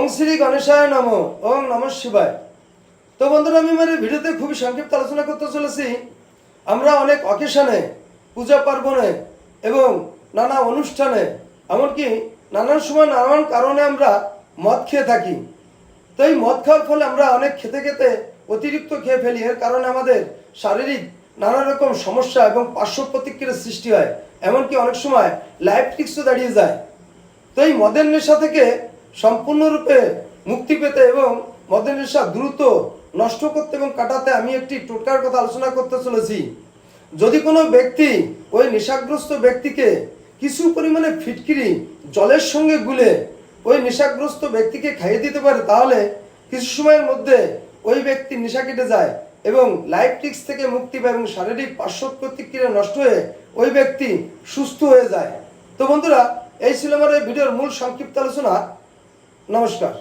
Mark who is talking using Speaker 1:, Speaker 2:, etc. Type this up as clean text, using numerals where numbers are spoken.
Speaker 1: ওং শ্রী গণেশায় নমঃ। ওং নমঃ শিবায়। তো বন্ধুরা, আমি আমার ভিডিওতে খুবই সংক্ষিপ্ত আলোচনা করতে চলেছি। আমরা অনেক অকেশনে, পূজা পার্বণে এবং নানা অনুষ্ঠানে, এমনকি নানান সময় নানান কারণে আমরা মদ খেয়ে থাকি। তো এই মদ খাওয়ার ফলে আমরা অনেক খেতে খেতে অতিরিক্ত খেয়ে ফেলি। এর কারণে আমাদের শারীরিক নানা রকম সমস্যা এবং পার্শ্ব প্রতিক্রিয়ার সৃষ্টি হয়, এমনকি অনেক সময় লাইফ রিস্কও দাঁড়িয়ে যায়। তো এই মদের নেশা থেকে সম্পূর্ণরূপে মুক্তি পেতে এবং মদের নেশা দ্রুত নষ্ট করতে এবং কাটাতে আমি একটি টোটকার কথা আলোচনা করতে চলেছি। যদি কোনো ব্যক্তি ওই নেশাগ্রস্ত ব্যক্তিকে কিছু পরিমাণে ফিটকিরি জলের সঙ্গে গুলে ওই নেশাগ্রস্ত ব্যক্তিকে খাইয়ে দিতে পারে, তাহলে কিছু সময়ের মধ্যে ওই ব্যক্তির নেশা কেটে যায় এবং লাইফ রিস্ক থেকে মুক্তি পায় এবং শারীরিক পার্শ্ব প্রতিক্রিয়া নষ্ট হয়ে ওই ব্যক্তি সুস্থ হয়ে যায়। তো বন্ধুরা, এই ছিল আমার এই ভিডিওর মূল সংক্ষিপ্ত আলোচনা। নমস্কার।